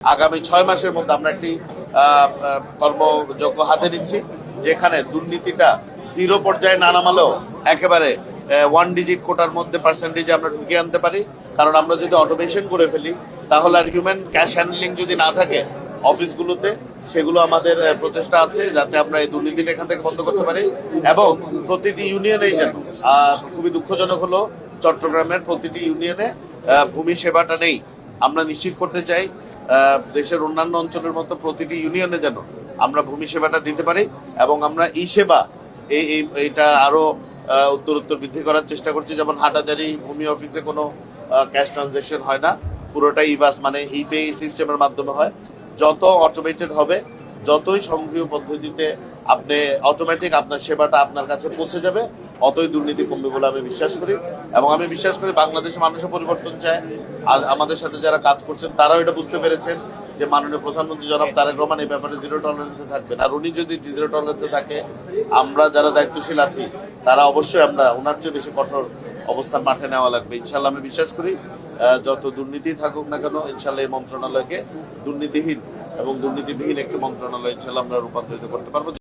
আগামী 6 মাসের মধ্যে আমরা একটি কর্মযজ্ঞ হাতে নিচ্ছি, যেখানে দুর্নীতিটা জিরো পর্যায়ে না নামালেও একেবারে 1 ডিজিট কোটার মধ্যে পার্সেন্টেজে আমরা ঢুকিয়ে আনতে পারি। কারণ আমরা যদি অটোমেশন করে ফেলি, তাহলে আর হিউম্যান ক্যাশ হ্যান্ডলিং যদি না থাকে অফিসগুলোতে, সেগুলো আমাদের প্রচেষ্টা আছে যাতে আমরা এই দুর্নীতিটা এখান থেকে বন্ধ করতে পারি। এবং প্রতিটি ইউনিয়নেই যেন, খুবই দুঃখজনক হলো চট্টগ্রামের প্রতিটি ইউনিয়নে ভূমি সেবাটা নেই। আমরা নিশ্চিত করতে চাই দেশের অন্যান্য অঞ্চলের মতো প্রতিটি ইউনিয়নে যেন আমরা ভূমি সেবাটা দিতে পারি, এবং আমরা এই সেবা এইটা আরো উত্তরোত্তর বৃদ্ধি করার চেষ্টা করছি। যেমন হাটাজারি ভূমি অফিসে কোনো ক্যাশ ট্রানজাকশন হয় না, পুরোটাই ইভাস মানে ইপে সিস্টেমের মাধ্যমে হয়। যত অটোমেটেড হবে, যতই সক্রিয় পদ্ধতিতে আপনি অটোমেটিক আপনার সেবাটা আপনার কাছে পৌঁছে যাবে, অতই দুর্নীতি কমবে বলে আমি বিশ্বাস করি। এবং আমি বিশ্বাস করি বাংলাদেশের মানুষও পরিবর্তন চায়। আমাদের সাথে যারা কাজ করছেন তারাও এটা বুঝতে পেরেছেন যে মাননীয় প্রধানমন্ত্রী জনাব তারেক রহমান এই ব্যাপারে জিরো টলারেন্সে থাকবেন। আর উনি যদি জিরো টলারেন্সে থাকে, আমরা যারা দায়িত্বশীল আছি তারা অবশ্যই আমরা ওনার চেয়ে বেশি কঠোর অবস্থান মাঠে নেওয়া লাগবে। ইনশাল্লাহ আমি বিশ্বাস করি যত দুর্নীতি থাকুক না কেন, ইনশাল্লাহ এই মন্ত্রণালয়কে দুর্নীতিহীন এবং দুর্নীতিবিহীন একটি মন্ত্রণালয় ইনশাল্লাহ আমরা রূপান্তরিত করতে পারবো।